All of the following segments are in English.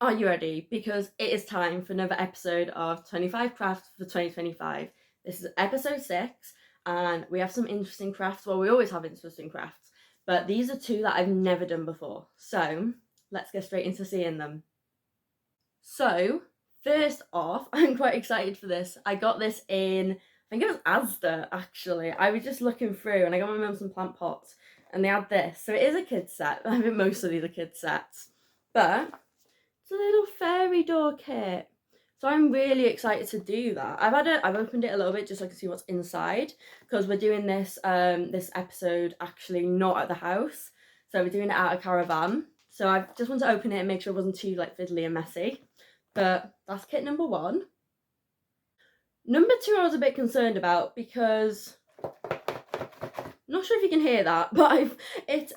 Are you ready? Because it is time for another episode of 25 Crafts for 2025. This is episode 6, and we have some interesting crafts. Well, we always have interesting crafts, but these are two that I've never done before. So let's get straight into seeing them. So, first off, I'm quite excited for this. I got this in, I think it was ASDA actually. I was just looking through and I got my mum some plant pots and they had this. So it is a kid's set. I think most of these are kids' sets. But it's a little fairy door kit. So I'm really excited to do that. I've opened it a little bit just so I can see what's inside, because we're doing this this episode actually not at the house. So we're doing it at a caravan. So I just wanted to open it and make sure it wasn't too like fiddly and messy. But that's kit number 1. Number 2 I was a bit concerned about because I'm not sure if you can hear that, but it's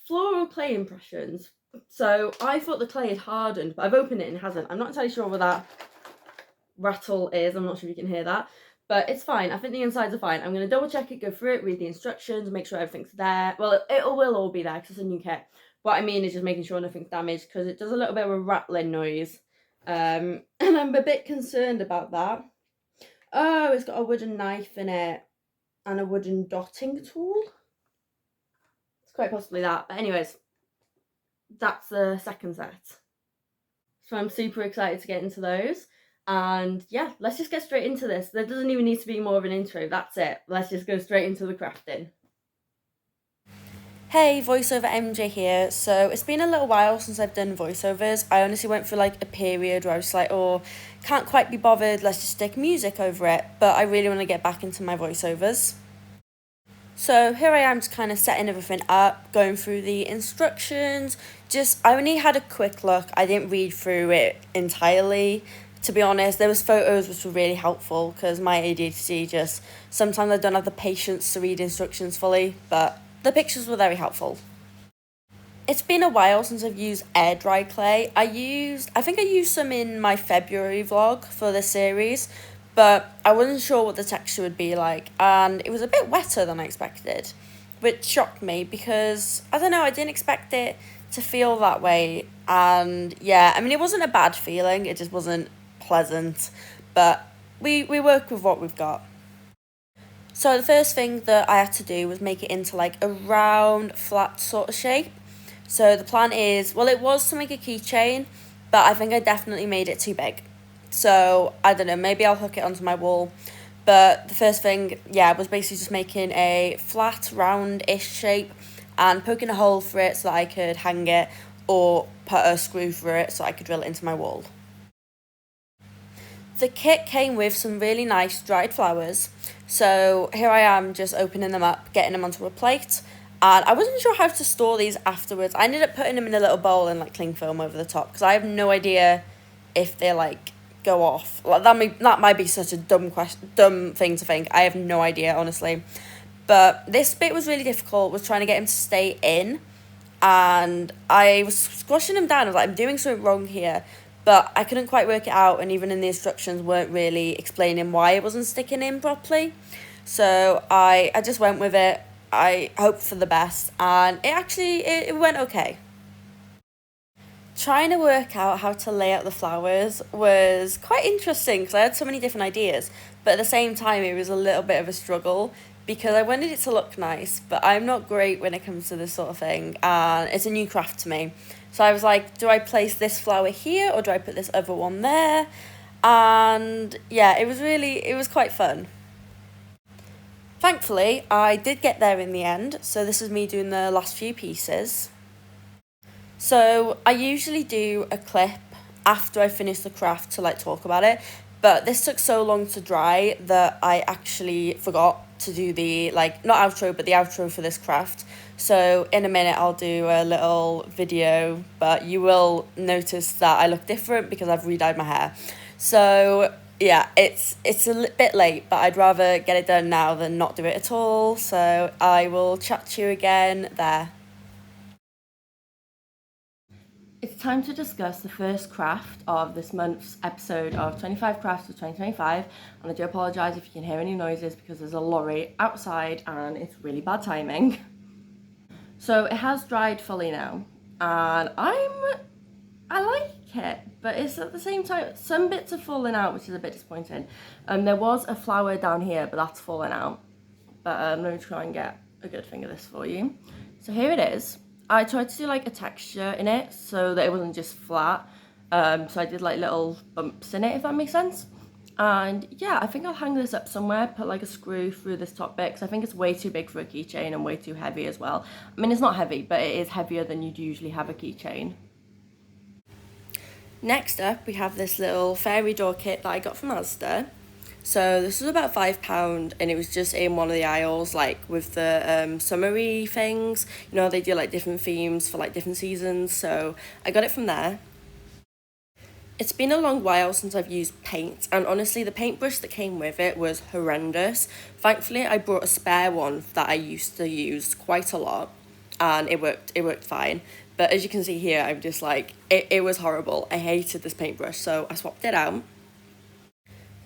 floral clay impressions. So I thought the clay had hardened, but I've opened it and it hasn't. I'm not entirely sure what that rattle is. I'm not sure if you can hear that, but it's fine. I think the insides are fine. I'm going to double check it, go through it, read the instructions, make sure everything's there. Well, it will all be there because it's a new kit. What I mean is just making sure nothing's damaged, because it does a little bit of a rattling noise. And I'm a bit concerned about that. Oh, it's got a wooden knife in it and a wooden dotting tool. It's quite possibly that. But anyways, that's the second set. So I'm super excited to get into those. And yeah, let's just get straight into this. There doesn't even need to be more of an intro. That's it. Let's just go straight into the crafting. Hey, voiceover MJ here. So it's been a little while since I've done voiceovers. I honestly went through like a period where I was like, oh, can't quite be bothered, let's just stick music over it. But I really want to get back into my voiceovers. So here I am just kind of setting everything up, going through the instructions. I only had a quick look. I didn't read through it entirely. To be honest, there was photos which were really helpful because my ADHD just, sometimes I don't have the patience to read instructions fully, but the pictures were very helpful. It's been a while since I've used air dry clay. I think I used some in my February vlog for this series, but I wasn't sure what the texture would be like, and it was a bit wetter than I expected, which shocked me because, I don't know, I didn't expect it to feel that way. And yeah, I mean, it wasn't a bad feeling, it just wasn't pleasant, but we work with what we've got. So the first thing that I had to do was make it into like a round, flat sort of shape. So the plan is, well, it was to make a keychain, but I think I definitely made it too big. So I don't know, maybe I'll hook it onto my wall. But the first thing, yeah, was basically just making a flat, round-ish shape and poking a hole for it so that I could hang it, or put a screw through it so I could drill it into my wall. The kit came with some really nice dried flowers, so here I am just opening them up, getting them onto a plate, and I wasn't sure how to store these afterwards. I ended up putting them in a little bowl and like cling film over the top, because I have no idea if they like go off. Like that might be such a dumb thing to think. I have no idea, honestly. But this bit was really difficult, was trying to get him to stay in, and I was squashing him down. I was like, I'm doing something wrong here. But I couldn't quite work it out, and even in the instructions weren't really explaining why it wasn't sticking in properly. So I just went with it. I hoped for the best, and it went okay. Trying to work out how to lay out the flowers was quite interesting because I had so many different ideas, but at the same time it was a little bit of a struggle because I wanted it to look nice, but I'm not great when it comes to this sort of thing, and it's a new craft to me. So I was like, do I place this flower here or do I put this other one there? And yeah, it was quite fun. Thankfully, I did get there in the end, so this is me doing the last few pieces. So I usually do a clip after I finish the craft to like talk about it, but this took so long to dry that I actually forgot to do the like, not outro, but the outro for this craft. So in a minute I'll do a little video, but you will notice that I look different because I've re-dyed my hair. So yeah, it's a bit late, but I'd rather get it done now than not do it at all. So I will chat to you again there. It's time to discuss the first craft of this month's episode of 25 Crafts of 2025, and I do apologise if you can hear any noises because there's a lorry outside and it's really bad timing. So it has dried fully now, and I kit, but it's at the same time, some bits are falling out, which is a bit disappointing. There was a flower down here, but that's fallen out. But let me try and get a good thing of this for you. So here it is. I tried to do like a texture in it so that it wasn't just flat. So I did like little bumps in it, if that makes sense. And yeah, I think I'll hang this up somewhere, put like a screw through this top bit, because I think it's way too big for a keychain and way too heavy as well. I mean, it's not heavy, but it is heavier than you'd usually have a keychain. Next up, we have this little fairy door kit that I got from ASDA. So this was about £5 and it was just in one of the aisles, like with the summery things. You know, they do like different themes for like different seasons. So I got it from there. It's been a long while since I've used paint, and honestly the paintbrush that came with it was horrendous. Thankfully I brought a spare one that I used to use quite a lot and it worked fine. But as you can see here, I'm just like, it was horrible. I hated this paintbrush, so I swapped it out.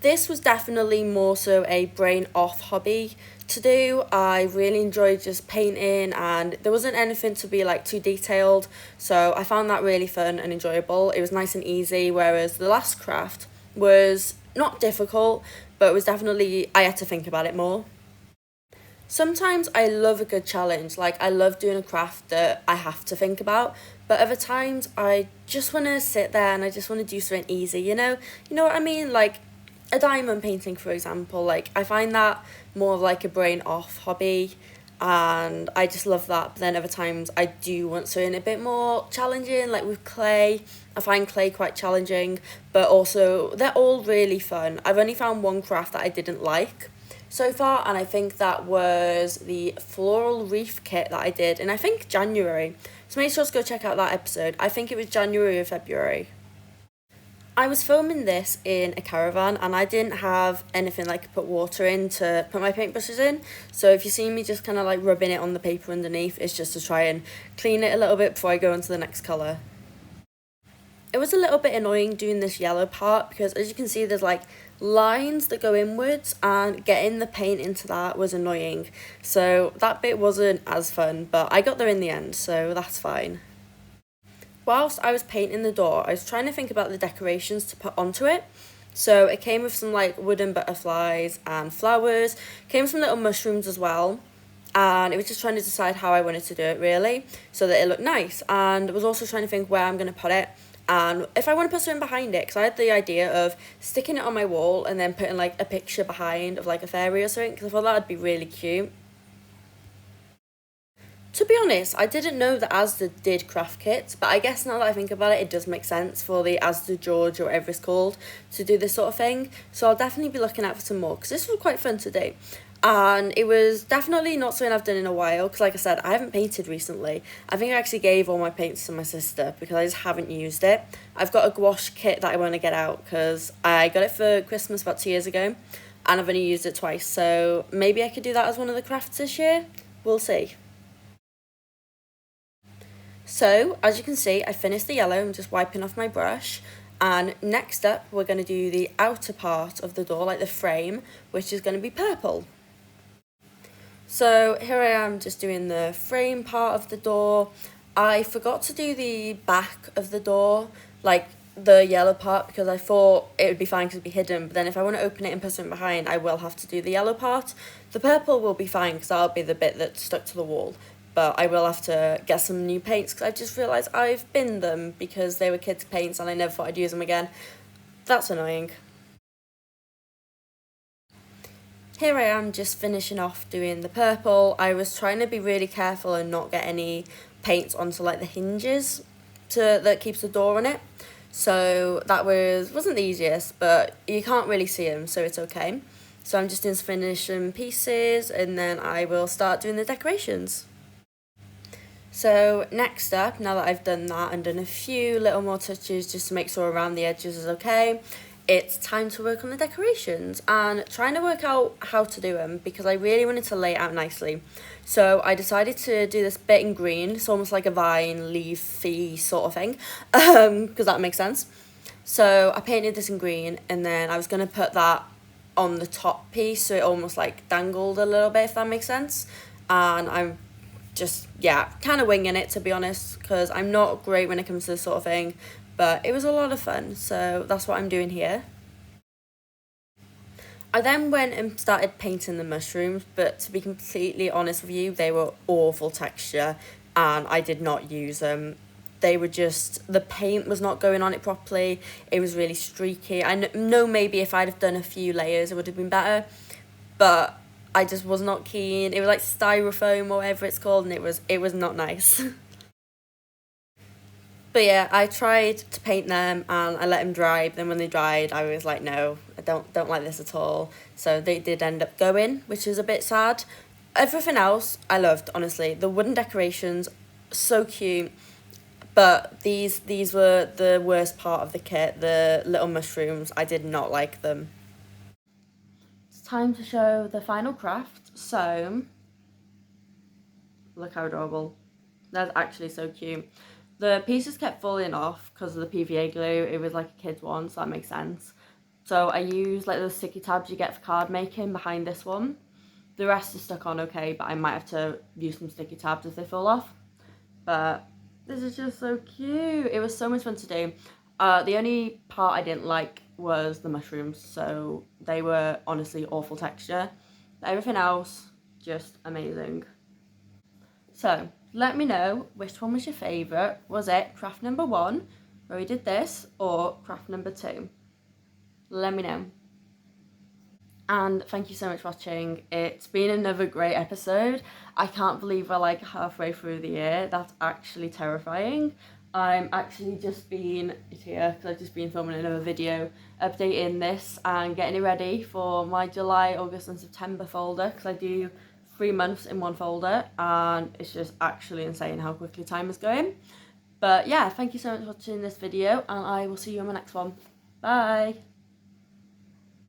This was definitely more so a brain off hobby to do. I really enjoyed just painting and there wasn't anything to be like too detailed, so I found that really fun and enjoyable. It was nice and easy, whereas the last craft was not difficult, but it was definitely, I had to think about it more. Sometimes I love a good challenge, like I love doing a craft that I have to think about, but other times I just want to sit there and I just want to do something easy, you know what I mean? Like a diamond painting, for example, like I find that more of like a brain off hobby and I just love that. But then other times I do want something a bit more challenging, like with clay. I find clay quite challenging, but also they're all really fun. I've only found one craft that I didn't like so far, and I think that was the floral wreath kit that I did in, I think, January. So make sure to go check out that episode. I think it was January or February. I was filming this in a caravan and I didn't have anything like to put water in to put my paintbrushes in. So if you see me just kind of like rubbing it on the paper underneath, it's just to try and clean it a little bit before I go on to the next colour. It was a little bit annoying doing this yellow part because as you can see there's like lines that go inwards and getting the paint into that was annoying. So that bit wasn't as fun, but I got there in the end, so that's fine. Whilst I was painting the door, I was trying to think about the decorations to put onto it. So it came with some like wooden butterflies and flowers, came with some little mushrooms as well. And it was just trying to decide how I wanted to do it really, so that it looked nice. And I was also trying to think where I'm going to put it. And if I want to put something behind it, because I had the idea of sticking it on my wall and then putting like a picture behind of like a fairy or something, because I thought that would be really cute. To be honest, I didn't know that ASDA did craft kits, but I guess now that I think about it, it does make sense for the ASDA George or whatever it's called to do this sort of thing. So I'll definitely be looking out for some more because this was quite fun to do. And it was definitely not something I've done in a while because like I said, I haven't painted recently. I think I actually gave all my paints to my sister because I just haven't used it. I've got a gouache kit that I want to get out because I got it for Christmas about 2 years ago and I've only used it twice. So maybe I could do that as one of the crafts this year. We'll see. So, as you can see, I finished the yellow. I'm just wiping off my brush. And next up, we're going to do the outer part of the door, like the frame, which is going to be purple. So, here I am just doing the frame part of the door. I forgot to do the back of the door, like the yellow part, because I thought it would be fine because it would be hidden. But then if I want to open it and put something behind, I will have to do the yellow part. The purple will be fine because that'll be the bit that's stuck to the wall. But I will have to get some new paints because I just realised I've binned them because they were kids' paints and I never thought I'd use them again. That's annoying. Here I am just finishing off doing the purple. I was trying to be really careful and not get any paints onto like the hinges that keeps the door on it. So that wasn't the easiest, but you can't really see them, so it's okay. So I'm just doing some finishing pieces and then I will start doing the decorations. So next up, now that I've done that and done a few little more touches just to make sure around the edges is okay, it's time to work on the decorations and trying to work out how to do them because I really wanted to lay it out nicely. So I decided to do this bit in green, it's almost like a vine, leafy sort of thing, because that makes sense. So I painted this in green and then I was going to put that on the top piece so it almost like dangled a little bit, if that makes sense. And I'm just, yeah, kind of winging it to be honest because I'm not great when it comes to this sort of thing, but it was a lot of fun, so that's what I'm doing here. I then went and started painting the mushrooms, but to be completely honest with you, they were awful texture and I did not use them. They were just, the paint was not going on it properly. It was really streaky. I know maybe if I'd have done a few layers, it would have been better, but I just was not keen. It was like styrofoam or whatever it's called, and it was not nice. But yeah, I tried to paint them and I let them dry. But then when they dried, I was like, no, I don't like this at all. So they did end up going, which is a bit sad. Everything else I loved, honestly. The wooden decorations, so cute. But these were the worst part of the kit. The little mushrooms, I did not like them. It's time to show the final craft. So look how adorable. That's actually so cute. The pieces kept falling off because of the PVA glue. It was like a kid's one, so that makes sense. So I used like those sticky tabs you get for card making behind this one. The rest is stuck on okay, but I might have to use some sticky tabs if they fall off. But this is just so cute. It was so much fun to do. The only part I didn't like was the mushrooms, so they were honestly awful texture. But everything else, just amazing. So let me know which one was your favourite. Was it craft number 1, where we did this, or craft number 2? Let me know. And thank you so much for watching. It's been another great episode. I can't believe we're like halfway through the year. That's actually terrifying. I'm actually just been here because I've just been filming another video, updating this and getting it ready for my July, August and September folder, because I do 3 months in one folder and it's just actually insane how quickly time is going. But yeah, thank you so much for watching this video and I will see you on my next one. Bye!